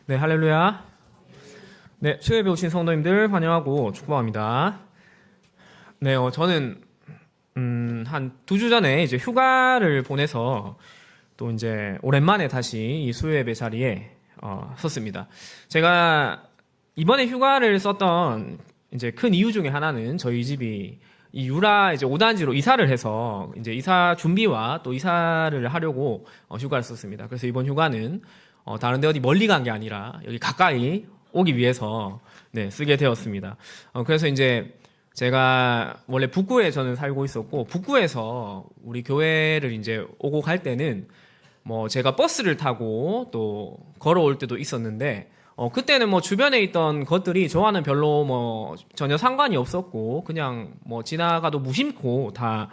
네, 할렐루야. 네, 수요예배 오신 성도님들 환영하고 축복합니다. 네, 저는 한 2주 전에 이제 휴가를 보내서 또 이제 오랜만에 다시 이 수요예배 자리에 섰습니다. 제가 이번에 휴가를 썼던 이제 큰 이유 중에 하나는 저희 집이 이 유라 이제 5단지로 이사를 해서 이제 이사 준비와 또 이사를 하려고 휴가를 썼습니다. 그래서 이번 휴가는 다른 데 어디 멀리 간 게 아니라 여기 가까이 오기 위해서 네, 쓰게 되었습니다. 그래서 이제 제가 원래 북구에 저는 살고 있었고 북구에서 우리 교회를 이제 오고 갈 때는 뭐 제가 버스를 타고 또 걸어올 때도 있었는데 그때는 뭐 주변에 있던 것들이 저와는 별로 뭐 전혀 상관이 없었고 그냥 뭐 지나가도 무심코 다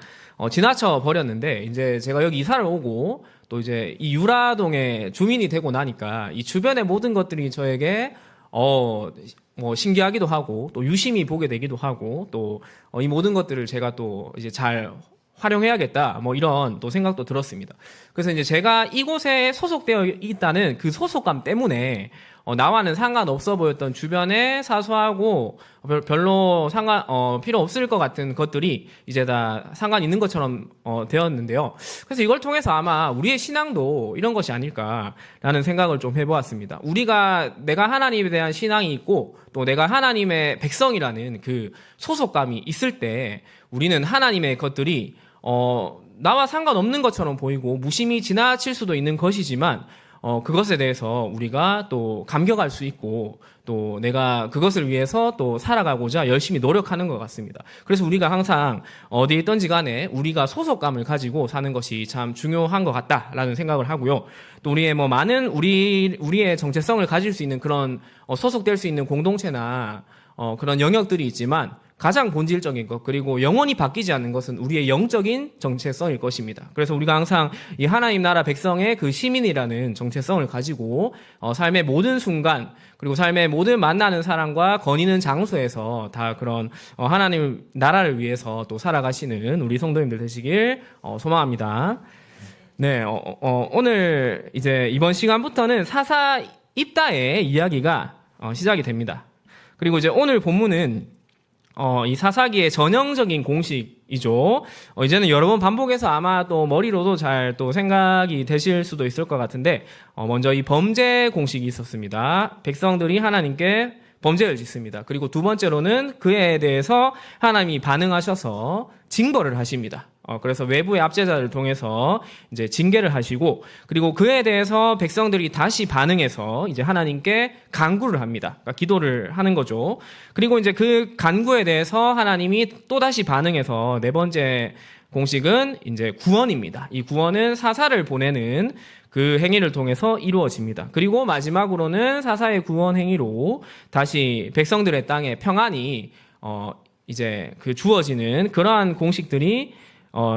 지나쳐 버렸는데 이제 제가 여기 이사를 오고 또 이제 이 유라동의 주민이 되고 나니까 이 주변의 모든 것들이 저에게 뭐 신기하기도 하고 또 유심히 보게 되기도 하고 또 이 모든 것들을 제가 또 이제 잘 활용해야겠다 뭐 이런 또 생각도 들었습니다. 그래서 이제 제가 이곳에 소속되어 있다는 그 소속감 때문에 나와는 상관없어 보였던 주변에 사소하고 별로 필요 없을 것 같은 것들이 이제 다 상관 있는 것처럼 되었는데요. 그래서 이걸 통해서 아마 우리의 신앙도 이런 것이 아닐까라는 생각을 좀 해보았습니다. 내가 하나님에 대한 신앙이 있고 또 내가 하나님의 백성이라는 그 소속감이 있을 때 우리는 하나님의 것들이 나와 상관없는 것처럼 보이고 무심히 지나칠 수도 있는 것이지만 그것에 대해서 우리가 또 감격할 수 있고 또 내가 그것을 위해서 또 살아가고자 열심히 노력하는 것 같습니다. 그래서 우리가 항상 어디에 있던지 간에 우리가 소속감을 가지고 사는 것이 참 중요한 것 같다라는 생각을 하고요. 또 우리의 뭐 많은 우리의 정체성을 가질 수 있는 그런 소속될 수 있는 공동체나 그런 영역들이 있지만 가장 본질적인 것 그리고 영원히 바뀌지 않는 것은 우리의 영적인 정체성일 것입니다. 그래서 우리가 항상 이 하나님 나라 백성의 그 시민이라는 정체성을 가지고 삶의 모든 순간 그리고 삶의 모든 만나는 사람과 거니는 장소에서 다 그런 하나님 나라를 위해서 또 살아가시는 우리 성도님들 되시길 소망합니다. 네, 오늘 이제 이번 시간부터는 사사 입다의 이야기가 시작이 됩니다. 그리고 이제 오늘 본문은 이 사사기의 전형적인 공식이죠. 이제는 여러 번 반복해서 아마 또 머리로도 잘 또 생각이 되실 수도 있을 것 같은데, 먼저 이 범죄 공식이 있었습니다. 백성들이 하나님께 범죄를 짓습니다. 그리고 두 번째로는 그에 대해서 하나님이 반응하셔서 징벌을 하십니다. 그래서 외부의 압제자를 통해서 이제 징계를 하시고, 그리고 그에 대해서 백성들이 다시 반응해서 이제 하나님께 간구를 합니다. 그러니까 기도를 하는 거죠. 그리고 이제 그 간구에 대해서 하나님이 또 다시 반응해서 네 번째 공식은 이제 구원입니다. 이 구원은 사사를 보내는 그 행위를 통해서 이루어집니다. 그리고 마지막으로는 사사의 구원 행위로 다시 백성들의 땅에 평안이 이제 그 주어지는 그러한 공식들이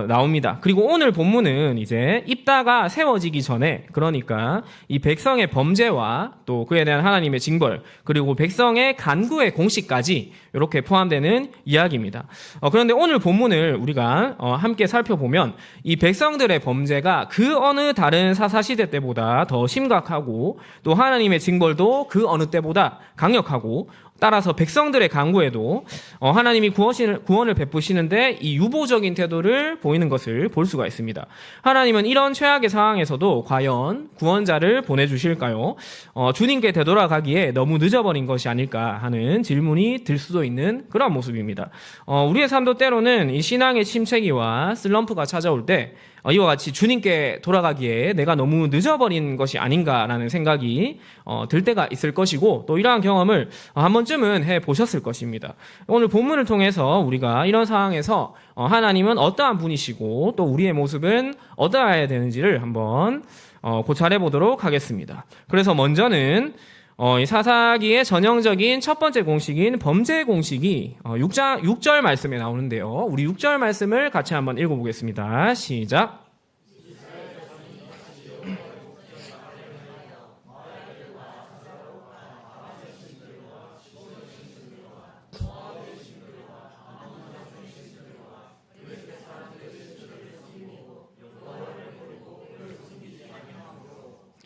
나옵니다. 그리고 오늘 본문은 이제 입다가 세워지기 전에 그러니까 이 백성의 범죄와 또 그에 대한 하나님의 징벌 그리고 백성의 간구의 공식까지 이렇게 포함되는 이야기입니다. 그런데 오늘 본문을 우리가 함께 살펴보면 이 백성들의 범죄가 그 어느 다른 사사시대 때보다 더 심각하고 또 하나님의 징벌도 그 어느 때보다 강력하고 따라서 백성들의 간구에도 하나님이 구원을 베푸시는데 이 유보적인 태도를 보이는 것을 볼 수가 있습니다. 하나님은 이런 최악의 상황에서도 과연 구원자를 보내주실까요? 주님께 되돌아가기에 너무 늦어버린 것이 아닐까 하는 질문이 들 수도 있는 그런 모습입니다. 우리의 삶도 때로는 이 신앙의 침체기와 슬럼프가 찾아올 때 이와 같이 주님께 돌아가기에 내가 너무 늦어버린 것이 아닌가라는 생각이 들 때가 있을 것이고 또 이러한 경험을 한 번쯤은 해보셨을 것입니다. 오늘 본문을 통해서 우리가 이런 상황에서 하나님은 어떠한 분이시고 또 우리의 모습은 어떠해야 되는지를 한번 고찰해 보도록 하겠습니다. 그래서 먼저는 이 사사기의 전형적인 첫 번째 공식인 범죄 공식이 6절 말씀에 나오는데요. 우리 6절 말씀을 같이 한번 읽어보겠습니다. 시작.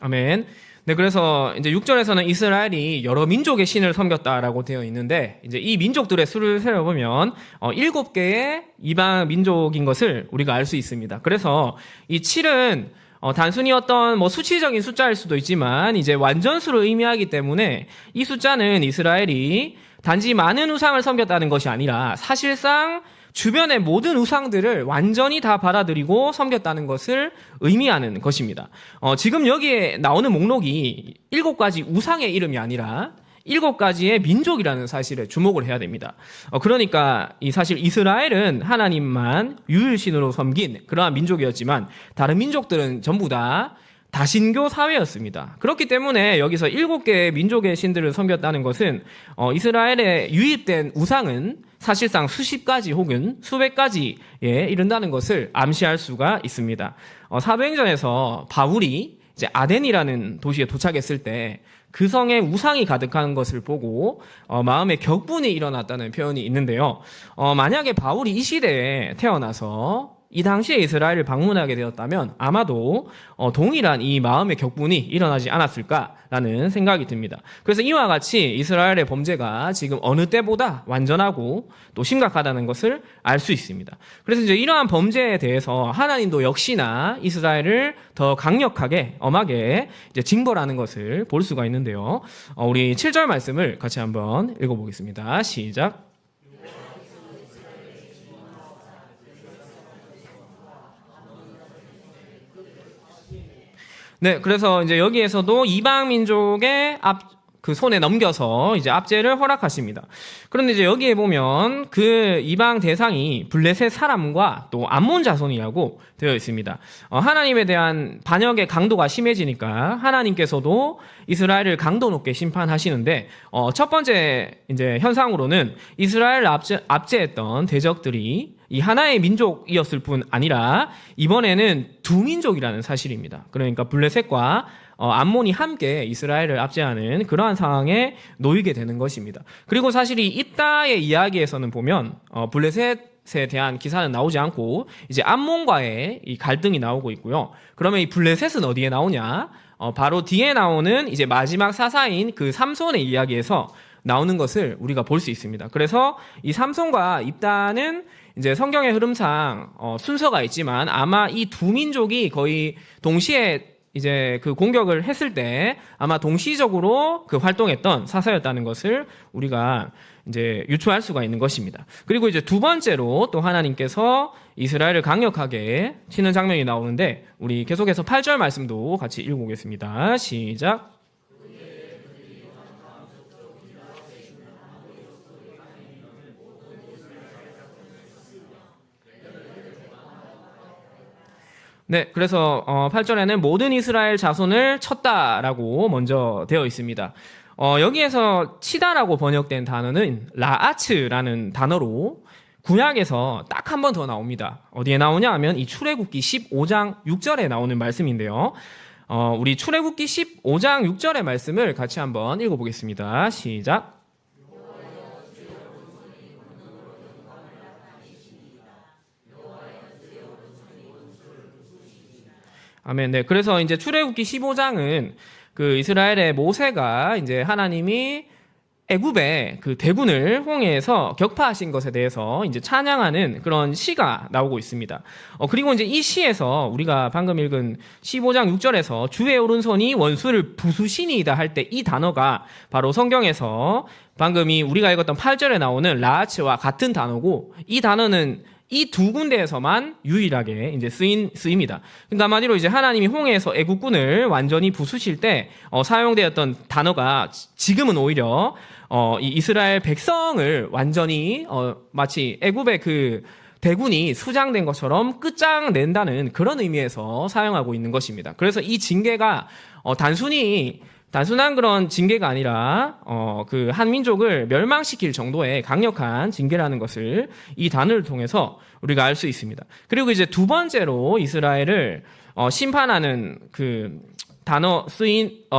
아멘. 네, 그래서 이제 6절에서는 이스라엘이 여러 민족의 신을 섬겼다라고 되어 있는데, 이제 이 민족들의 수를 세어보면 7개의 이방 민족인 것을 우리가 알 수 있습니다. 그래서 이 7은 단순히 어떤 뭐 수치적인 숫자일 수도 있지만 이제 완전수를 의미하기 때문에 이 숫자는 이스라엘이 단지 많은 우상을 섬겼다는 것이 아니라 사실상 주변의 모든 우상들을 완전히 다 받아들이고 섬겼다는 것을 의미하는 것입니다. 지금 여기에 나오는 목록이 7가지 우상의 이름이 아니라 7가지의 민족이라는 사실에 주목을 해야 됩니다. 그러니까 이 사실 이스라엘은 하나님만 유일신으로 섬긴 그러한 민족이었지만 다른 민족들은 전부 다 다신교 사회였습니다. 그렇기 때문에 여기서 7개의 민족의 신들을 섬겼다는 것은 이스라엘에 유입된 우상은 사실상 수십 가지 혹은 수백 가지에 이른다는 것을 암시할 수가 있습니다. 사도행전에서 바울이 이제 아덴이라는 도시에 도착했을 때 그 성에 우상이 가득한 것을 보고 마음에 격분이 일어났다는 표현이 있는데요. 만약에 바울이 이 시대에 태어나서 이 당시에 이스라엘을 방문하게 되었다면 아마도 동일한 이 마음의 격분이 일어나지 않았을까라는 생각이 듭니다. 그래서 이와 같이 이스라엘의 범죄가 지금 어느 때보다 완전하고 또 심각하다는 것을 알 수 있습니다. 그래서 이제 이러한 범죄에 대해서 하나님도 역시나 이스라엘을 더 강력하게 엄하게 이제 징벌하는 것을 볼 수가 있는데요. 우리 7절 말씀을 같이 한번 읽어보겠습니다. 시작. 네, 그래서 이제 여기에서도 이방 민족의 그 손에 넘겨서 이제 압제를 허락하십니다. 그런데 이제 여기에 보면 그 이방 대상이 블레셋 사람과 또 암몬 자손이라고 되어 있습니다. 하나님에 대한 반역의 강도가 심해지니까 하나님께서도 이스라엘을 강도 높게 심판하시는데, 첫 번째 이제 현상으로는 이스라엘을 압제했던 대적들이 이 하나의 민족이었을 뿐 아니라 이번에는 두 민족이라는 사실입니다. 그러니까 블레셋과 암몬이 함께 이스라엘을 압제하는 그러한 상황에 놓이게 되는 것입니다. 그리고 사실 이 입다의 이야기에서는 보면 블레셋에 대한 기사는 나오지 않고 이제 암몬과의 이 갈등이 나오고 있고요. 그러면 이 블레셋은 어디에 나오냐? 바로 뒤에 나오는 이제 마지막 사사인 그 삼손의 이야기에서 나오는 것을 우리가 볼 수 있습니다. 그래서 이 삼손과 입다는 이제 성경의 흐름상 순서가 있지만 아마 이 두 민족이 거의 동시에 이제 그 공격을 했을 때 아마 동시적으로 그 활동했던 사사였다는 것을 우리가 이제 유추할 수가 있는 것입니다. 그리고 이제 두 번째로 또 하나님께서 이스라엘을 강력하게 치는 장면이 나오는데 우리 계속해서 8절 말씀도 같이 읽어보겠습니다. 시작. 네, 그래서 8절에는 모든 이스라엘 자손을 쳤다라고 먼저 되어 있습니다. 여기에서 치다라고 번역된 단어는 라아츠라는 단어로 구약에서 딱 한 번 더 나옵니다. 어디에 나오냐 하면 이 출애굽기 15장 6절에 나오는 말씀인데요. 우리 출애굽기 15장 6절의 말씀을 같이 한번 읽어보겠습니다. 시작. 아멘. 네. 그래서 이제 출애굽기 15장은 그 이스라엘의 모세가 이제 하나님이 애굽의 그 대군을 홍해에서 격파하신 것에 대해서 이제 찬양하는 그런 시가 나오고 있습니다. 그리고 이제 이 시에서 우리가 방금 읽은 15장 6절에서 주의 오른손이 원수를 부수시니이다 할 때 이 단어가 바로 성경에서 방금 우리가 읽었던 8절에 나오는 라아츠와 같은 단어고 이 단어는 이 두 군데에서만 유일하게 이제 쓰입니다. 그러니까 한마디로 이제 하나님이 홍해에서 애국군을 완전히 부수실 때 사용되었던 단어가 지금은 오히려 이 이스라엘 백성을 완전히 마치 애굽의 그 대군이 수장된 것처럼 끝장낸다는 그런 의미에서 사용하고 있는 것입니다. 그래서 이 징계가 단순한 그런 징계가 아니라 그 한 민족을 멸망시킬 정도의 강력한 징계라는 것을 이 단어를 통해서 우리가 알 수 있습니다. 그리고 이제 두 번째로 이스라엘을 심판하는 그 단어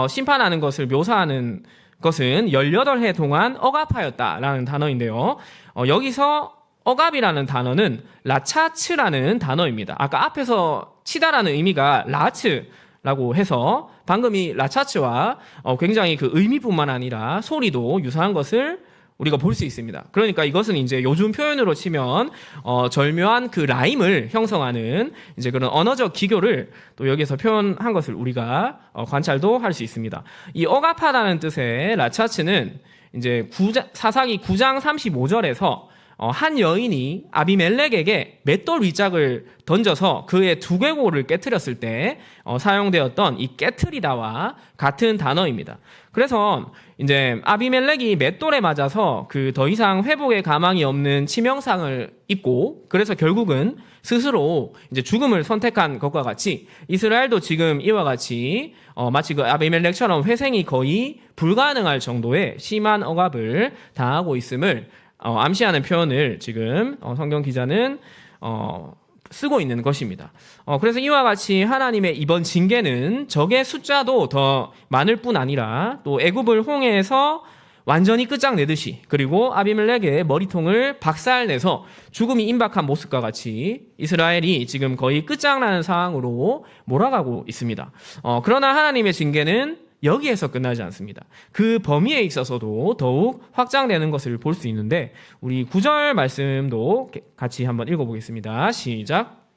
심판하는 것을 묘사하는 것은 18해 동안 억압하였다라는 단어인데요. 여기서 억압이라는 단어는 라차츠라는 단어입니다. 아까 앞에서 치다라는 의미가 라츠 라고 해서 방금 이 라차츠와 굉장히 그 의미뿐만 아니라 소리도 유사한 것을 우리가 볼 수 있습니다. 그러니까 이것은 이제 요즘 표현으로 치면 절묘한 그 라임을 형성하는 이제 그런 언어적 기교를 또 여기서 표현한 것을 우리가 관찰도 할 수 있습니다. 이 억압하다는 뜻의 라차츠는 이제 사사기 9장 35절에서 한 여인이 아비멜렉에게 맷돌 위짝을 던져서 그의 두개골을 깨트렸을 때 사용되었던 이 깨트리다와 같은 단어입니다. 그래서 이제 아비멜렉이 맷돌에 맞아서 그 더 이상 회복의 가망이 없는 치명상을 입고 그래서 결국은 스스로 이제 죽음을 선택한 것과 같이 이스라엘도 지금 이와 같이 마치 그 아비멜렉처럼 회생이 거의 불가능할 정도의 심한 억압을 당하고 있음을 암시하는 표현을 지금 성경 기자는 쓰고 있는 것입니다. 그래서 이와 같이 하나님의 이번 징계는 적의 숫자도 더 많을 뿐 아니라 또 애굽을 홍해에서 완전히 끝장내듯이 그리고 아비멜렉의 머리통을 박살내서 죽음이 임박한 모습과 같이 이스라엘이 지금 거의 끝장나는 상황으로 몰아가고 있습니다. 그러나 하나님의 징계는 여기에서 끝나지 않습니다. 그 범위에 있어서도 더욱 확장되는 것을 볼 수 있는데 우리 9절 말씀도 같이 한번 읽어보겠습니다. 시작.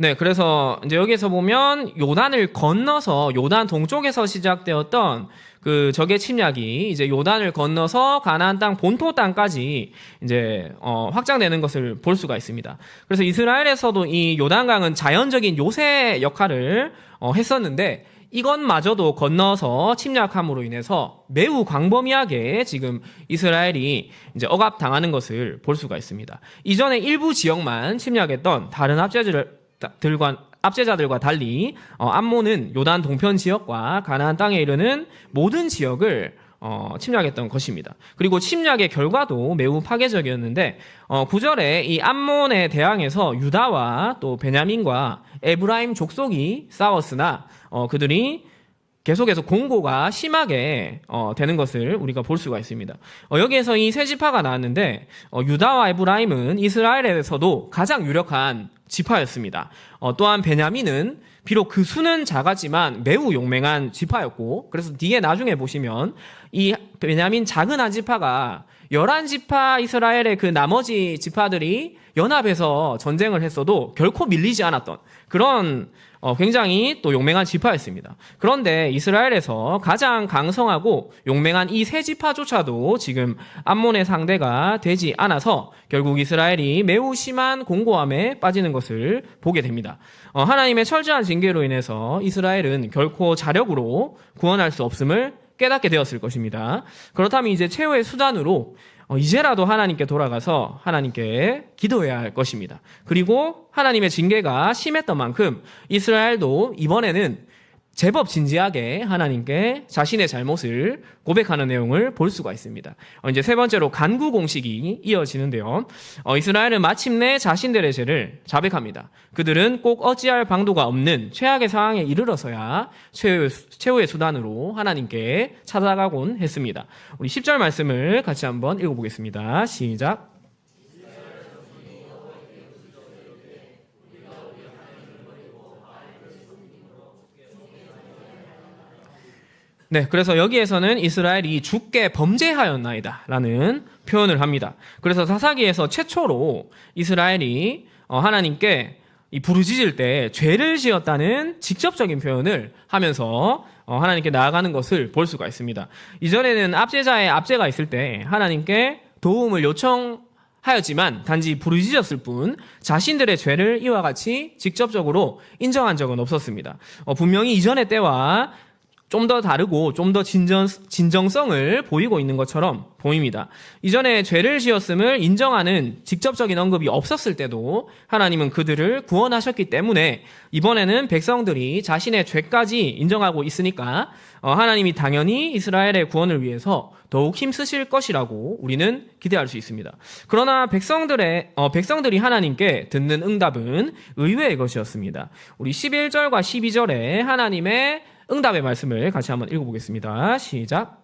네, 그래서 이제 여기에서 보면 요단을 건너서 요단 동쪽에서 시작되었던 그 적의 침략이 이제 요단을 건너서 가나안 땅 본토 땅까지 이제 확장되는 것을 볼 수가 있습니다. 그래서 이스라엘에서도 이 요단강은 자연적인 요새 역할을 했었는데 이것마저도 건너서 침략함으로 인해서 매우 광범위하게 지금 이스라엘이 이제 억압당하는 것을 볼 수가 있습니다. 이전에 일부 지역만 침략했던 다른 압제자들과 달리 암몬은 요단 동편 지역과 가나안 땅에 이르는 모든 지역을 침략했던 것입니다. 그리고 침략의 결과도 매우 파괴적이었는데 9절에 이 암몬에 대항해서 유다와 또 베냐민과 에브라임 족속이 싸웠으나 그들이 계속해서 공고가 심하게 되는 것을 우리가 볼 수가 있습니다. 여기에서 이 세 지파가 나왔는데 유다와 에브라임은 이스라엘에서도 가장 유력한 지파였습니다. 또한 베냐민은 비록 그 수는 작았지만 매우 용맹한 지파였고 그래서 뒤에 나중에 보시면 이 베냐민 작은 한 지파가 11지파 이스라엘의 그 나머지 지파들이 연합해서 전쟁을 했어도 결코 밀리지 않았던 그런 굉장히 또 용맹한 지파였습니다. 그런데 이스라엘에서 가장 강성하고 용맹한 이 세 지파조차도 지금 암몬의 상대가 되지 않아서 결국 이스라엘이 매우 심한 공고함에 빠지는 것을 보게 됩니다. 하나님의 철저한 징계로 인해서 이스라엘은 결코 자력으로 구원할 수 없음을 깨닫게 되었을 것입니다. 그렇다면 이제 최후의 수단으로 이제라도 하나님께 돌아가서 하나님께 기도해야 할 것입니다. 그리고 하나님의 징계가 심했던 만큼 이스라엘도 이번에는 제법 진지하게 하나님께 자신의 잘못을 고백하는 내용을 볼 수가 있습니다. 이제 세 번째로 간구 공식이 이어지는데요. 이스라엘은 마침내 자신들의 죄를 자백합니다. 그들은 꼭 어찌할 방도가 없는 최악의 상황에 이르러서야 최후의 수단으로 하나님께 찾아가곤 했습니다. 우리 10절 말씀을 같이 한번 읽어보겠습니다. 시작. 네, 그래서 여기에서는 이스라엘이 주께 범죄하였나이다 라는 표현을 합니다. 그래서 사사기에서 최초로 이스라엘이 하나님께 이 부르짖을 때 죄를 지었다는 직접적인 표현을 하면서 하나님께 나아가는 것을 볼 수가 있습니다. 이전에는 압제자의 압제가 있을 때 하나님께 도움을 요청하였지만 단지 부르짖었을 뿐 자신들의 죄를 이와 같이 직접적으로 인정한 적은 없었습니다. 분명히 이전의 때와 좀 더 다르고 좀 더 진정성을 보이고 있는 것처럼 보입니다. 이전에 죄를 지었음을 인정하는 직접적인 언급이 없었을 때도 하나님은 그들을 구원하셨기 때문에 이번에는 백성들이 자신의 죄까지 인정하고 있으니까 하나님이 당연히 이스라엘의 구원을 위해서 더욱 힘쓰실 것이라고 우리는 기대할 수 있습니다. 그러나 백성들이 하나님께 듣는 응답은 의외의 것이었습니다. 우리 11절과 12절에 하나님의 응답의 말씀을 같이 한번 읽어보겠습니다. 시작.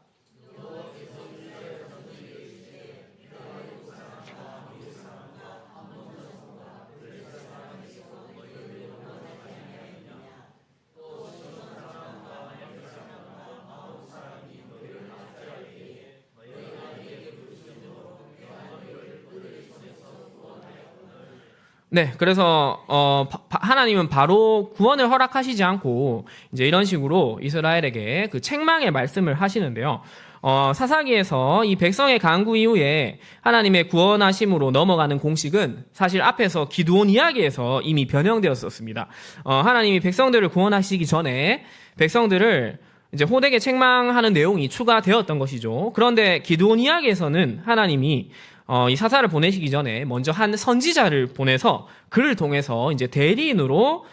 네, 그래서 하나님은 바로 구원을 허락하시지 않고 이제 이런 식으로 이스라엘에게 그 책망의 말씀을 하시는데요. 사사기에서 이 백성의 강구 이후에 하나님의 구원하심으로 넘어가는 공식은 사실 앞에서 기드온 이야기에서 이미 변형되었었습니다. 하나님이 백성들을 구원하시기 전에 백성들을 이제 호되게 책망하는 내용이 추가되었던 것이죠. 그런데 기드온 이야기에서는 하나님이 이 사사를 보내시기 전에 먼저 한 선지자를 보내서 그를 통해서 이제 대리인으로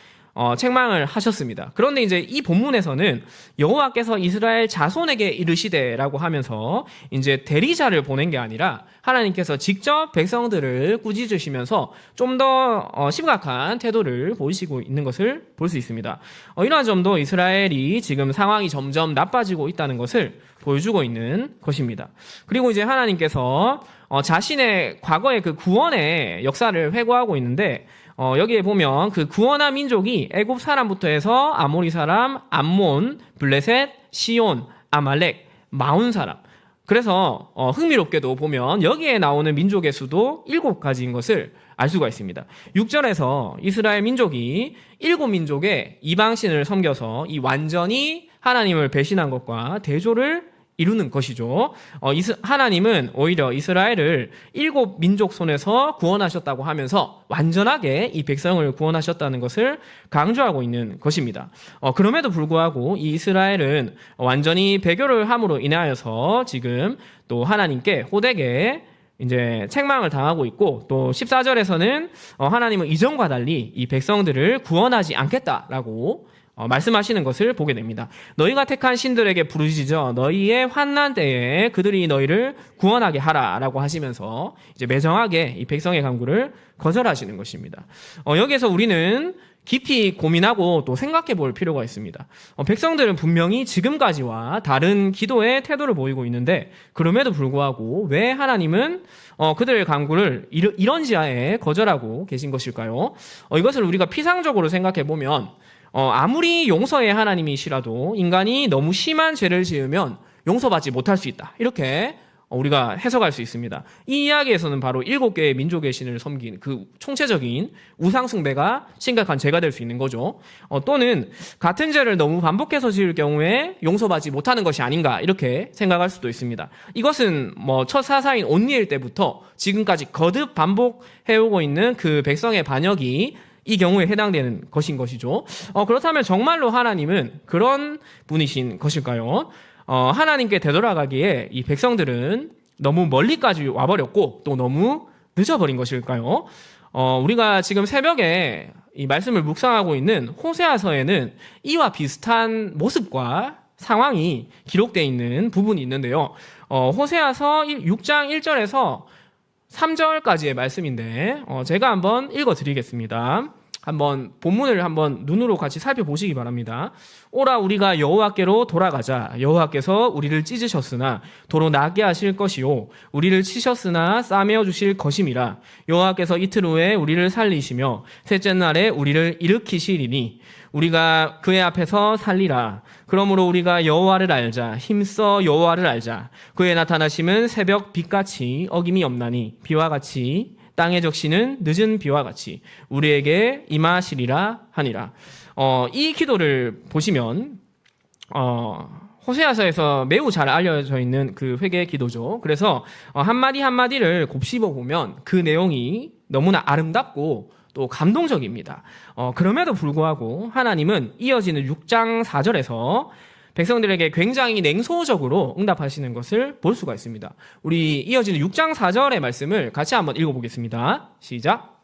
책망을 하셨습니다. 그런데 이제 이 본문에서는 여호와께서 이스라엘 자손에게 이르시되라고 하면서 이제 대리자를 보낸 게 아니라 하나님께서 직접 백성들을 꾸짖으시면서 좀 더 심각한 태도를 보이시고 있는 것을 볼 수 있습니다. 이러한 점도 이스라엘이 지금 상황이 점점 나빠지고 있다는 것을 보여주고 있는 것입니다. 그리고 이제 하나님께서 자신의 과거의 그 구원의 역사를 회고하고 있는데 여기에 보면 그 구원한 민족이 애굽 사람부터 해서 아모리 사람, 암몬, 블레셋, 시온, 아말렉, 마온 사람. 그래서 흥미롭게도 보면 여기에 나오는 민족의 수도 7가지인 것을 알 수가 있습니다. 6절에서 이스라엘 민족이 7민족의 이방신을 섬겨서 이 완전히 하나님을 배신한 것과 대조를 이루는 것이죠. 하나님은 오히려 이스라엘을 7민족 손에서 구원하셨다고 하면서 완전하게 이 백성을 구원하셨다는 것을 강조하고 있는 것입니다. 그럼에도 불구하고 이 이스라엘은 완전히 배교를 함으로 인하여서 지금 또 하나님께 호되게 이제 책망을 당하고 있고, 또 14절에서는 하나님은 이전과 달리 이 백성들을 구원하지 않겠다라고 말씀하시는 것을 보게 됩니다. 너희가 택한 신들에게 부르짖어 너희의 환난 때에 그들이 너희를 구원하게 하라라고 하시면서 이제 매정하게 이 백성의 간구를 거절하시는 것입니다. 여기에서 우리는 깊이 고민하고 또 생각해 볼 필요가 있습니다. 백성들은 분명히 지금까지와 다른 기도의 태도를 보이고 있는데 그럼에도 불구하고 왜 하나님은 그들의 간구를 이런 지하에 거절하고 계신 것일까요? 이것을 우리가 피상적으로 생각해 보면 아무리 용서의 하나님이시라도 인간이 너무 심한 죄를 지으면 용서받지 못할 수 있다. 이렇게 우리가 해석할 수 있습니다. 이 이야기에서는 바로 7개의 민족의 신을 섬긴 그 총체적인 우상숭배가 심각한 죄가 될 수 있는 거죠. 또는 같은 죄를 너무 반복해서 지을 경우에 용서받지 못하는 것이 아닌가 이렇게 생각할 수도 있습니다. 이것은 첫 사사인 온니엘 때부터 지금까지 거듭 반복해오고 있는 그 백성의 반역이 이 경우에 해당되는 것인 것이죠. 그렇다면 정말로 하나님은 그런 분이신 것일까요? 하나님께 되돌아가기에 이 백성들은 너무 멀리까지 와버렸고 또 너무 늦어버린 것일까요? 우리가 지금 새벽에 이 말씀을 묵상하고 있는 호세아서에는 이와 비슷한 모습과 상황이 기록되어 있는 부분이 있는데요. 호세아서 6장 1절에서 3절까지의 말씀인데 제가 한번 읽어드리겠습니다. 한번 본문을 한번 눈으로 같이 살펴보시기 바랍니다. 오라 우리가 여호와께로 돌아가자. 여호와께서 우리를 찢으셨으나 도로 나게 하실 것이요 우리를 치셨으나 싸매어 주실 것임이라. 여호와께서 이틀 후에 우리를 살리시며 셋째 날에 우리를 일으키시리니 우리가 그의 앞에서 살리라. 그러므로 우리가 여호와를 알자. 힘써 여호와를 알자. 그의 나타나심은 새벽 빛같이 어김이 없나니 비와 같이 땅에 적시는 늦은 비와 같이 우리에게 임하시리라 하니라. 이 기도를 보시면 호세아서에서 매우 잘 알려져 있는 그 회개 기도죠. 그래서 한마디 한마디를 곱씹어 보면 그 내용이 너무나 아름답고 또 감동적입니다. 그럼에도 불구하고 하나님은 이어지는 6장 4절에서 백성들에게 굉장히 냉소적으로 응답하시는 것을 볼 수가 있습니다. 우리 이어지는 6장 4절의 말씀을 같이 한번 읽어보겠습니다. 시작.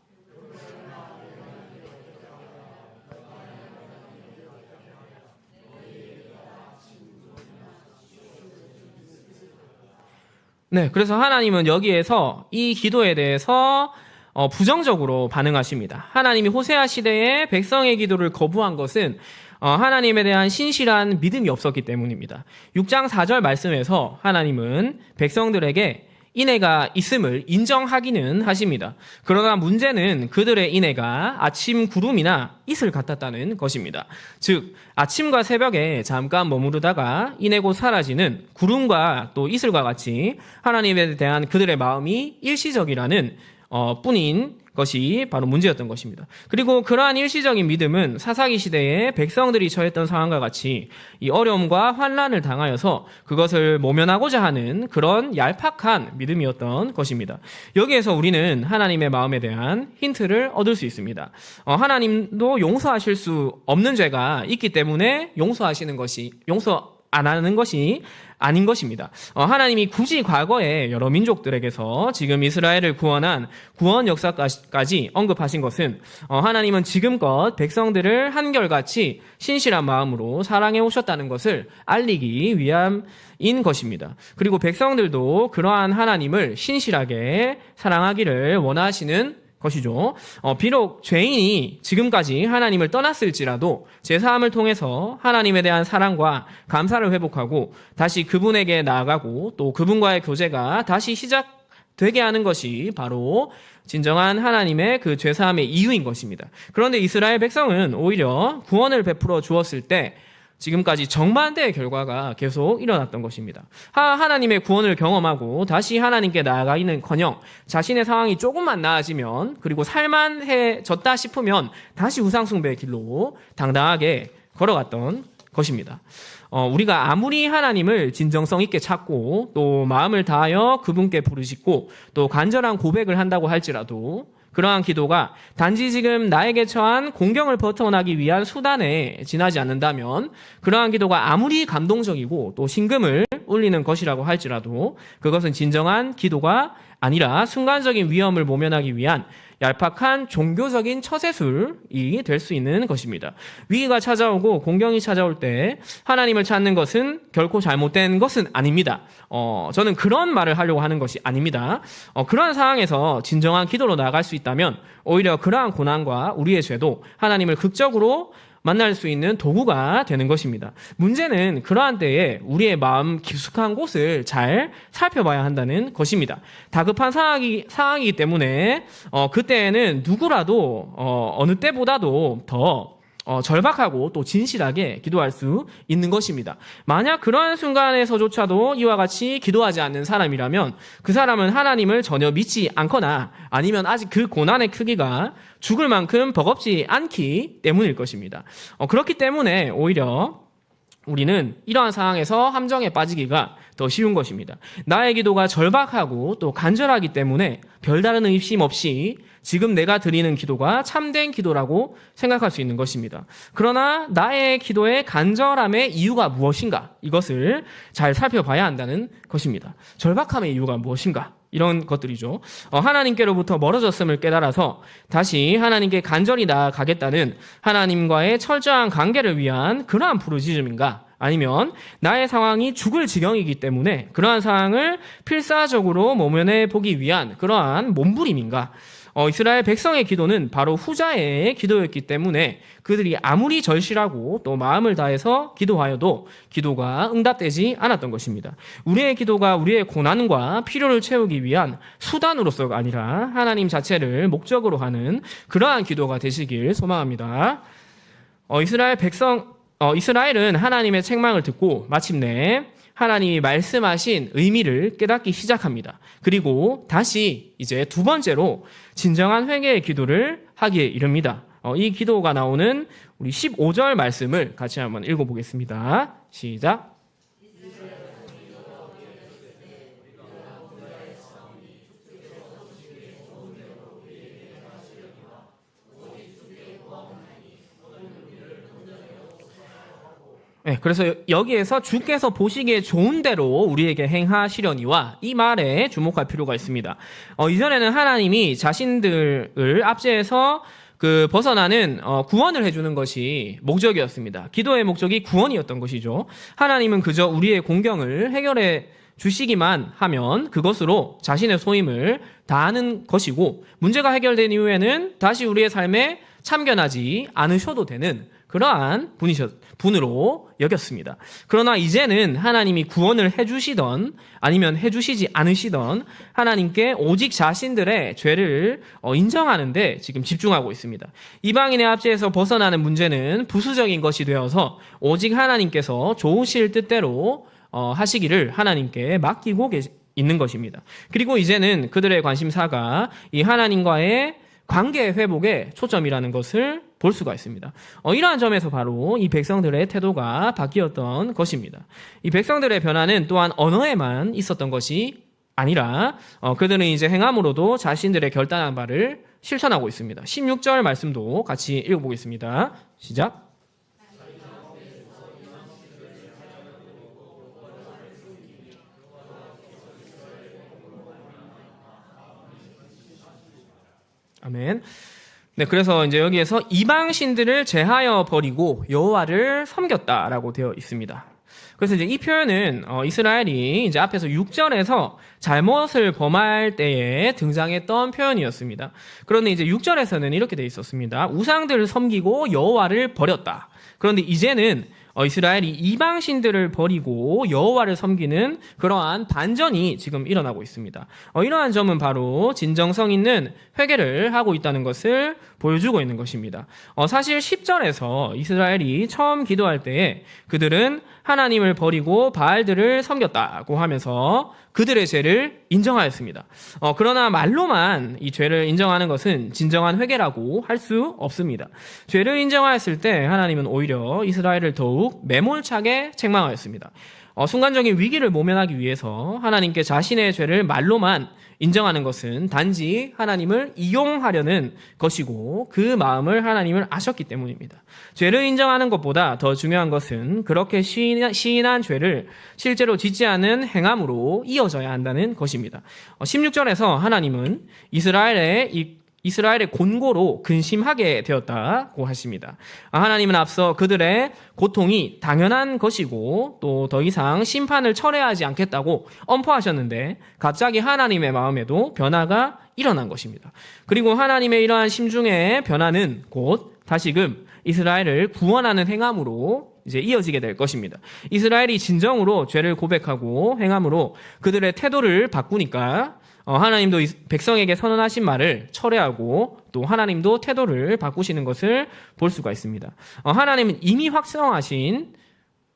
네, 그래서 하나님은 여기에서 이 기도에 대해서 부정적으로 반응하십니다. 하나님이 호세아 시대에 백성의 기도를 거부한 것은 하나님에 대한 신실한 믿음이 없었기 때문입니다. 6장 4절 말씀에서 하나님은 백성들에게 인애가 있음을 인정하기는 하십니다. 그러나 문제는 그들의 인애가 아침 구름이나 이슬 같았다는 것입니다. 즉 아침과 새벽에 잠깐 머무르다가 인애 곧 사라지는 구름과 또 이슬과 같이 하나님에 대한 그들의 마음이 일시적이라는 뿐인 것이 바로 문제였던 것입니다. 그리고 그러한 일시적인 믿음은 사사기 시대에 백성들이 처했던 상황과 같이 이 어려움과 환난을 당하여서 그것을 모면하고자 하는 그런 얄팍한 믿음이었던 것입니다. 여기에서 우리는 하나님의 마음에 대한 힌트를 얻을 수 있습니다. 하나님도 용서하실 수 없는 죄가 있기 때문에 용서 안 하는 것이 아닌 것입니다. 하나님이 굳이 과거에 여러 민족들에게서 지금 이스라엘을 구원한 구원 역사까지 언급하신 것은 하나님은 지금껏 백성들을 한결같이 신실한 마음으로 사랑해 오셨다는 것을 알리기 위함인 것입니다. 그리고 백성들도 그러한 하나님을 신실하게 사랑하기를 원하시는 것이죠. 비록 죄인이 지금까지 하나님을 떠났을지라도 제사함을 통해서 하나님에 대한 사랑과 감사를 회복하고 다시 그분에게 나아가고 또 그분과의 교제가 다시 시작되게 하는 것이 바로 진정한 하나님의 그 죄사함의 이유인 것입니다. 그런데 이스라엘 백성은 오히려 구원을 베풀어 주었을 때 지금까지 정반대의 결과가 계속 일어났던 것입니다. 하나님의 구원을 경험하고 다시 하나님께 나아가기는커녕 자신의 상황이 조금만 나아지면 그리고 살만해졌다 싶으면 다시 우상숭배의 길로 당당하게 걸어갔던 것입니다. 우리가 아무리 하나님을 진정성 있게 찾고 또 마음을 다하여 그분께 부르짖고 또 간절한 고백을 한다고 할지라도 그러한 기도가 단지 지금 나에게 처한 공경을 벗어나기 위한 수단에 지나지 않는다면 그러한 기도가 아무리 감동적이고 또 심금을 울리는 것이라고 할지라도 그것은 진정한 기도가 아니라 순간적인 위험을 모면하기 위한 얄팍한 종교적인 처세술이 될 수 있는 것입니다. 위기가 찾아오고 공경이 찾아올 때 하나님을 찾는 것은 결코 잘못된 것은 아닙니다. 저는 그런 말을 하려고 하는 것이 아닙니다. 그러한 상황에서 진정한 기도로 나아갈 수 있다면 오히려 그러한 고난과 우리의 죄도 하나님을 극적으로 만날 수 있는 도구가 되는 것입니다. 문제는 그러한 때에 우리의 마음 깊숙한 곳을 잘 살펴봐야 한다는 것입니다. 다급한 상황이기 때문에 그때에는 누구라도 어느 때보다도 더 절박하고 또 진실하게 기도할 수 있는 것입니다. 만약 그러한 순간에서조차도 이와 같이 기도하지 않는 사람이라면 그 사람은 하나님을 전혀 믿지 않거나 아니면 아직 그 고난의 크기가 죽을 만큼 버겁지 않기 때문일 것입니다. 그렇기 때문에 오히려 우리는 이러한 상황에서 함정에 빠지기가 더 쉬운 것입니다. 나의 기도가 절박하고 또 간절하기 때문에 별다른 의심 없이 지금 내가 드리는 기도가 참된 기도라고 생각할 수 있는 것입니다. 그러나 나의 기도의 간절함의 이유가 무엇인가? 이것을 잘 살펴봐야 한다는 것입니다. 절박함의 이유가 무엇인가? 이런 것들이죠. 하나님께로부터 멀어졌음을 깨달아서 다시 하나님께 간절히 나아가겠다는 하나님과의 철저한 관계를 위한 그러한 부르짖음인가? 아니면 나의 상황이 죽을 지경이기 때문에 그러한 상황을 필사적으로 모면해 보기 위한 그러한 몸부림인가? 이스라엘 백성의 기도는 바로 후자의 기도였기 때문에 그들이 아무리 절실하고 또 마음을 다해서 기도하여도 기도가 응답되지 않았던 것입니다. 우리의 기도가 우리의 고난과 필요를 채우기 위한 수단으로서가 아니라 하나님 자체를 목적으로 하는 그러한 기도가 되시길 소망합니다. 이스라엘은 하나님의 책망을 듣고 마침내 하나님이 말씀하신 의미를 깨닫기 시작합니다. 그리고 다시 이제 두 번째로 진정한 회개의 기도를 하기에 이릅니다. 이 기도가 나오는 우리 15절 말씀을 같이 한번 읽어보겠습니다. 시작. 네, 그래서 여기에서 주께서 보시기에 좋은 대로 우리에게 행하시려니와 이 말에 주목할 필요가 있습니다. 이전에는 하나님이 자신들을 압제해서 벗어나는 구원을 해주는 것이 목적이었습니다. 기도의 목적이 구원이었던 것이죠. 하나님은 그저 우리의 공경을 해결해 주시기만 하면 그것으로 자신의 소임을 다하는 것이고 문제가 해결된 이후에는 다시 우리의 삶에 참견하지 않으셔도 되는 그러한 분으로 여겼습니다. 그러나 이제는 하나님이 구원을 해주시던 아니면 해주시지 않으시던 하나님께 오직 자신들의 죄를 인정하는데 지금 집중하고 있습니다. 이방인의 압제에서 벗어나는 문제는 부수적인 것이 되어서 오직 하나님께서 좋으실 뜻대로 하시기를 하나님께 맡기고 있는 것입니다. 그리고 이제는 그들의 관심사가 이 하나님과의 관계 회복에 초점이라는 것을 볼 수가 있습니다. 이러한 점에서 바로 이 백성들의 태도가 바뀌었던 것입니다. 이 백성들의 변화는 또한 언어에만 있었던 것이 아니라 그들은 이제 행함으로도 자신들의 결단한 바를 실천하고 있습니다. 16절 말씀도 같이 읽어보겠습니다. 시작. 아멘. 네, 그래서 이제 여기에서 이방 신들을 제하여 버리고 여호와를 섬겼다라고 되어 있습니다. 그래서 이제 이 표현은 이스라엘이 이제 앞에서 6절에서 잘못을 범할 때에 등장했던 표현이었습니다. 그런데 이제 6절에서는 이렇게 되어 있었습니다. 우상들을 섬기고 여호와를 버렸다. 그런데 이제는 이스라엘이 이방 신들을 버리고 여호와를 섬기는 그러한 반전이 지금 일어나고 있습니다. 이러한 점은 바로 진정성 있는 회개를 하고 있다는 것을 보여주고 있는 것입니다. 사실 10절에서 이스라엘이 처음 기도할 때에 그들은 하나님을 버리고 바알들을 섬겼다고 하면서 그들의 죄를 인정하였습니다. 그러나 말로만 이 죄를 인정하는 것은 진정한 회개라고 할 수 없습니다. 죄를 인정하였을 때 하나님은 오히려 이스라엘을 더욱 매몰차게 책망하였습니다. 순간적인 위기를 모면하기 위해서 하나님께 자신의 죄를 말로만 인정하는 것은 단지 하나님을 이용하려는 것이고 그 마음을 하나님을 아셨기 때문입니다. 죄를 인정하는 것보다 더 중요한 것은 그렇게 시인한 죄를 실제로 짓지 않은 행함으로 이어져야 한다는 것입니다. 16절에서 하나님은 이스라엘의 곤고로 근심하게 되었다고 하십니다. 하나님은 앞서 그들의 고통이 당연한 것이고 또 더 이상 심판을 철회하지 않겠다고 엄포하셨는데 갑자기 하나님의 마음에도 변화가 일어난 것입니다. 그리고 하나님의 이러한 심중의 변화는 곧 다시금 이스라엘을 구원하는 행함으로 이제 이어지게 될 것입니다. 이스라엘이 진정으로 죄를 고백하고 행함으로 그들의 태도를 바꾸니까 하나님도 백성에게 선언하신 말을 철회하고 또 하나님도 태도를 바꾸시는 것을 볼 수가 있습니다. 하나님은 이미 확정하신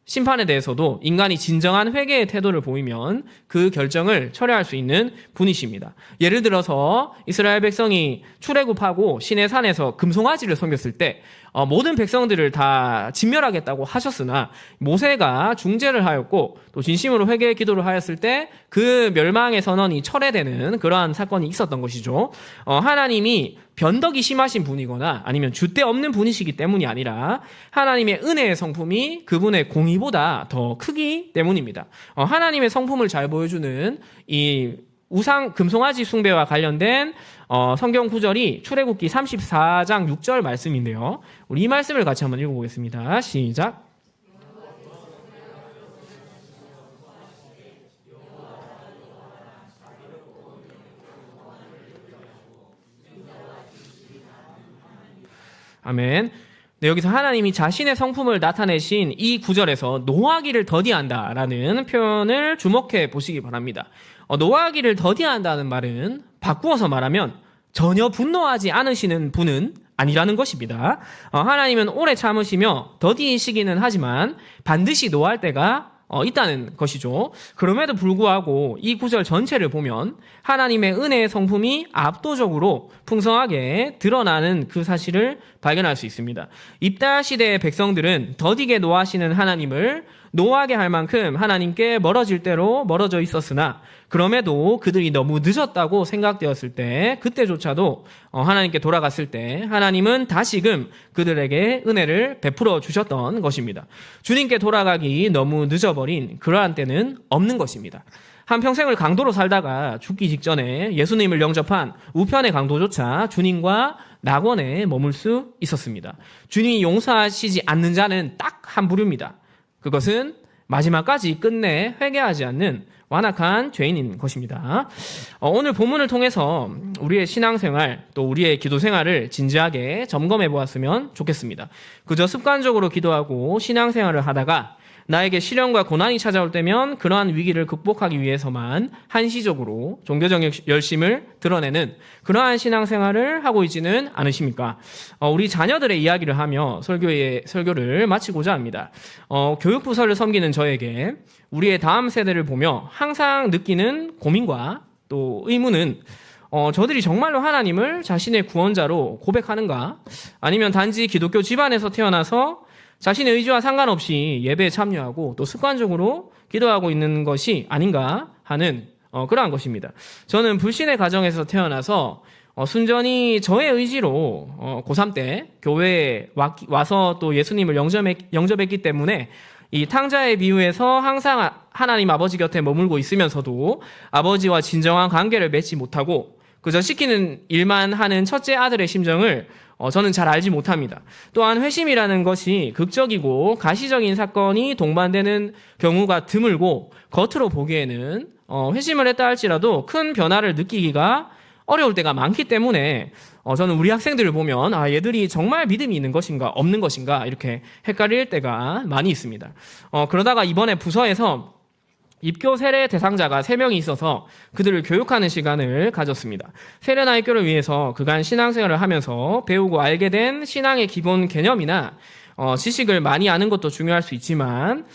심판에 대해서도 인간이 진정한 회개의 태도를 보이면 그 결정을 철회할 수 있는 분이십니다. 예를 들어서 이스라엘 백성이 출애굽하고 시내 산에서 금송아지를 섬겼을 때 모든 백성들을 다 진멸하겠다고 하셨으나 모세가 중재를 하였고 또 진심으로 회개의 기도를 하였을 때 그 멸망의 선언이 철회되는 그러한 사건이 있었던 것이죠. 하나님이 변덕이 심하신 분이거나 아니면 줏대 없는 분이시기 때문이 아니라 하나님의 은혜의 성품이 그분의 공의보다 더 크기 때문입니다. 하나님의 성품을 잘 보여주는 이 우상 금송아지 숭배와 관련된 성경 구절이 출애굽기 34장 6절 말씀인데요. 우리 이 말씀을 같이 한번 읽어보겠습니다. 시작. 아멘. 네, 여기서 하나님이 자신의 성품을 나타내신 이 구절에서 노하기를 더디한다라는 표현을 주목해 보시기 바랍니다. 노하기를 더디한다는 말은 바꾸어서 말하면 전혀 분노하지 않으시는 분은 아니라는 것입니다. 하나님은 오래 참으시며 더디시기는 하지만 반드시 노할 때가 있다는 것이죠. 그럼에도 불구하고 이 구절 전체를 보면 하나님의 은혜의 성품이 압도적으로 풍성하게 드러나는 그 사실을 발견할 수 있습니다. 입다 시대의 백성들은 더디게 노하시는 하나님을 노하게 할 만큼 하나님께 멀어질 대로 멀어져 있었으나 그럼에도 그들이 너무 늦었다고 생각되었을 때 그때조차도 하나님께 돌아갔을 때 하나님은 다시금 그들에게 은혜를 베풀어 주셨던 것입니다. 주님께 돌아가기 너무 늦어버린 그러한 때는 없는 것입니다. 한평생을 강도로 살다가 죽기 직전에 예수님을 영접한 우편의 강도조차 주님과 낙원에 머물 수 있었습니다. 주님이 용서하시지 않는 자는 딱 한 부류입니다. 그것은 마지막까지 끝내 회개하지 않는 완악한 죄인인 것입니다. 오늘 본문을 통해서 우리의 신앙생활 또 우리의 기도생활을 진지하게 점검해 보았으면 좋겠습니다. 그저 습관적으로 기도하고 신앙생활을 하다가 나에게 시련과 고난이 찾아올 때면 그러한 위기를 극복하기 위해서만 한시적으로 종교적 열심을 드러내는 그러한 신앙생활을 하고 있지는 않으십니까? 우리 자녀들의 이야기를 하며 설교를 마치고자 합니다. 교육부서를 섬기는 저에게 우리의 다음 세대를 보며 항상 느끼는 고민과 또 의문은 저들이 정말로 하나님을 자신의 구원자로 고백하는가? 아니면 단지 기독교 집안에서 태어나서 자신의 의지와 상관없이 예배에 참여하고 또 습관적으로 기도하고 있는 것이 아닌가 하는 그러한 것입니다. 저는 불신의 가정에서 태어나서 순전히 저의 의지로 고3 때 교회에 와서 또 예수님을 영접했기 때문에 이 탕자의 비유에서 항상 하나님 아버지 곁에 머물고 있으면서도 아버지와 진정한 관계를 맺지 못하고 그저 시키는 일만 하는 첫째 아들의 심정을 저는 잘 알지 못합니다. 또한 회심이라는 것이 극적이고 가시적인 사건이 동반되는 경우가 드물고 겉으로 보기에는 회심을 했다 할지라도 큰 변화를 느끼기가 어려울 때가 많기 때문에 저는 우리 학생들을 보면 얘들이 정말 믿음이 있는 것인가 없는 것인가 이렇게 헷갈릴 때가 많이 있습니다. 그러다가 이번에 부서에서 입교 세례 대상자가 3명이 있어서 그들을 교육하는 시간을 가졌습니다. 세례나 입교를 위해서 그간 신앙생활을 하면서 배우고 알게 된 신앙의 기본 개념이나 지식을 많이 아는 것도 중요할 수 있지만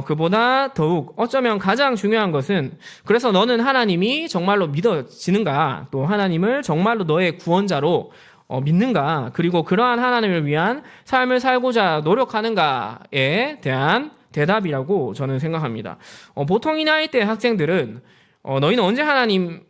그보다 더욱 어쩌면 가장 중요한 것은 그래서 너는 하나님이 정말로 믿어지는가 또 하나님을 정말로 너의 구원자로 믿는가 그리고 그러한 하나님을 위한 삶을 살고자 노력하는가에 대한 대답이라고 저는 생각합니다. 보통 이 나이 때 학생들은 너희는 언제 하나님이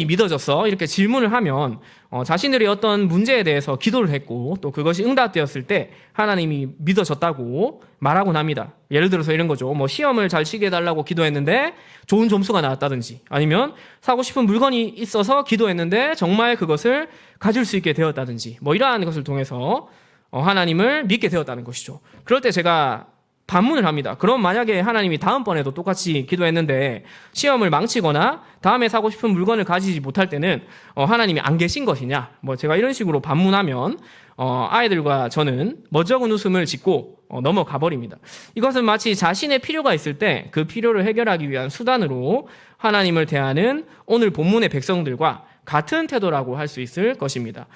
믿어졌어? 이렇게 질문을 하면 자신들이 어떤 문제에 대해서 기도를 했고 또 그것이 응답되었을 때 하나님이 믿어졌다고 말하곤 합니다. 예를 들어서 이런 거죠. 시험을 잘 치게 해달라고 기도했는데 좋은 점수가 나왔다든지 아니면 사고 싶은 물건이 있어서 기도했는데 정말 그것을 가질 수 있게 되었다든지 이러한 것을 통해서 하나님을 믿게 되었다는 것이죠. 그럴 때 제가 반문을 합니다. 그럼 만약에 하나님이 다음번에도 똑같이 기도했는데 시험을 망치거나 다음에 사고 싶은 물건을 가지지 못할 때는 하나님이 안 계신 것이냐? 제가 이런 식으로 반문하면 아이들과 저는 멋쩍은 웃음을 짓고 넘어가 버립니다. 이것은 마치 자신의 필요가 있을 때 그 필요를 해결하기 위한 수단으로 하나님을 대하는 오늘 본문의 백성들과 같은 태도라고 할 수 있을 것입니다.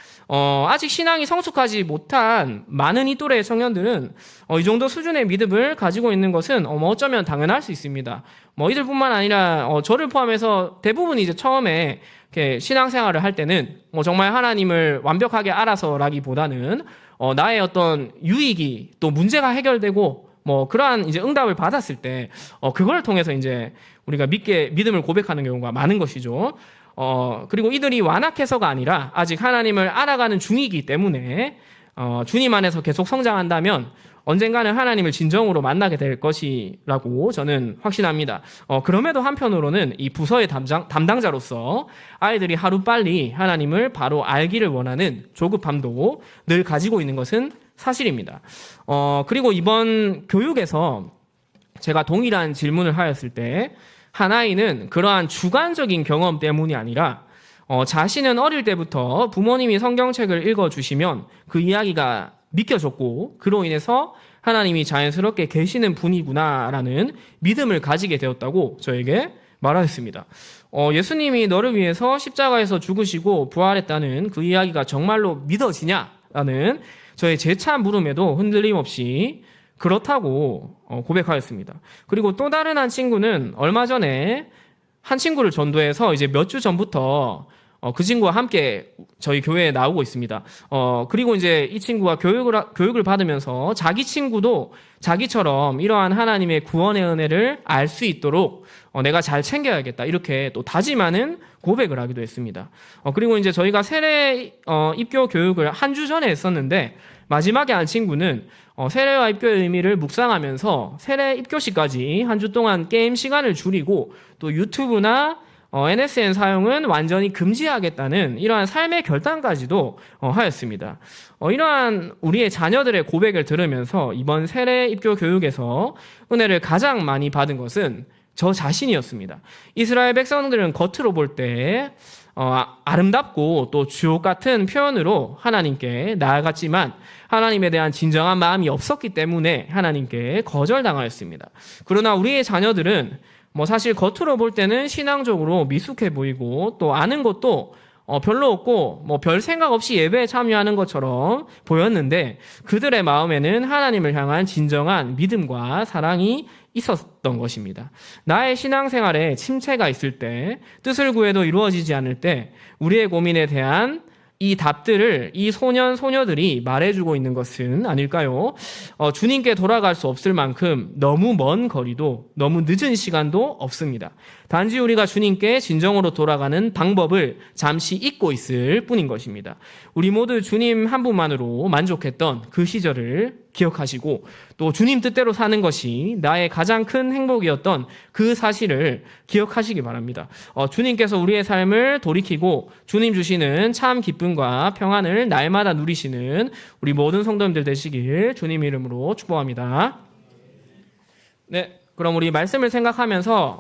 아직 신앙이 성숙하지 못한 많은 이 또래의 청년들은 이 정도 수준의 믿음을 가지고 있는 것은 어쩌면 당연할 수 있습니다. 이들뿐만 아니라 저를 포함해서 대부분이 이제 처음에 이렇게 신앙생활을 할 때는 정말 하나님을 완벽하게 알아서라기보다는 나의 어떤 유익이 또 문제가 해결되고 그러한 이제 응답을 받았을 때 그걸 통해서 이제 우리가 믿음을 고백하는 경우가 많은 것이죠. 그리고 이들이 완악해서가 아니라 아직 하나님을 알아가는 중이기 때문에 주님 안에서 계속 성장한다면 언젠가는 하나님을 진정으로 만나게 될 것이라고 저는 확신합니다. 그럼에도 한편으로는 이 부서의 담당자로서 아이들이 하루빨리 하나님을 바로 알기를 원하는 조급함도 늘 가지고 있는 것은 사실입니다. 그리고 이번 교육에서 제가 동일한 질문을 하였을 때 한 아이는 그러한 주관적인 경험 때문이 아니라 자신은 어릴 때부터 부모님이 성경책을 읽어주시면 그 이야기가 믿겨졌고 그로 인해서 하나님이 자연스럽게 계시는 분이구나라는 믿음을 가지게 되었다고 저에게 말하였습니다. 예수님이 너를 위해서 십자가에서 죽으시고 부활했다는 그 이야기가 정말로 믿어지냐라는 저의 재차 물음에도 흔들림 없이 그렇다고 고백하였습니다. 그리고 또 다른 한 친구는 얼마 전에 한 친구를 전도해서 이제 몇 주 전부터 그 친구와 함께 저희 교회에 나오고 있습니다. 그리고 이제 이 친구가 교육을 받으면서 자기 친구도 자기처럼 이러한 하나님의 구원의 은혜를 알 수 있도록 내가 잘 챙겨야겠다 이렇게 또 다짐하는 고백을 하기도 했습니다. 그리고 이제 저희가 세례 입교 교육을 한 주 전에 했었는데 마지막에 한 친구는 세례와 입교의 의미를 묵상하면서 세례 입교시까지 한 주 동안 게임 시간을 줄이고 또 유튜브나 NSN 사용은 완전히 금지하겠다는 이러한 삶의 결단까지도 하였습니다. 이러한 우리의 자녀들의 고백을 들으면서 이번 세례 입교 교육에서 은혜를 가장 많이 받은 것은 저 자신이었습니다. 이스라엘 백성들은 겉으로 볼 때 아름답고 또 주옥 같은 표현으로 하나님께 나아갔지만 하나님에 대한 진정한 마음이 없었기 때문에 하나님께 거절당하였습니다. 그러나 우리의 자녀들은 사실 겉으로 볼 때는 신앙적으로 미숙해 보이고 또 아는 것도 별로 없고 별 생각 없이 예배에 참여하는 것처럼 보였는데 그들의 마음에는 하나님을 향한 진정한 믿음과 사랑이 있었던 것입니다. 나의 신앙생활에 침체가 있을 때, 뜻을 구해도 이루어지지 않을 때 우리의 고민에 대한 이 답들을 이 소년, 소녀들이 말해주고 있는 것은 아닐까요? 주님께 돌아갈 수 없을 만큼 너무 먼 거리도 너무 늦은 시간도 없습니다. 단지 우리가 주님께 진정으로 돌아가는 방법을 잠시 잊고 있을 뿐인 것입니다. 우리 모두 주님 한 분만으로 만족했던 그 시절을 기억하시고 또 주님 뜻대로 사는 것이 나의 가장 큰 행복이었던 그 사실을 기억하시기 바랍니다. 주님께서 우리의 삶을 돌이키고 주님 주시는 참 기쁨과 평안을 날마다 누리시는 우리 모든 성도님들 되시길 주님 이름으로 축복합니다. 네, 그럼 우리 말씀을 생각하면서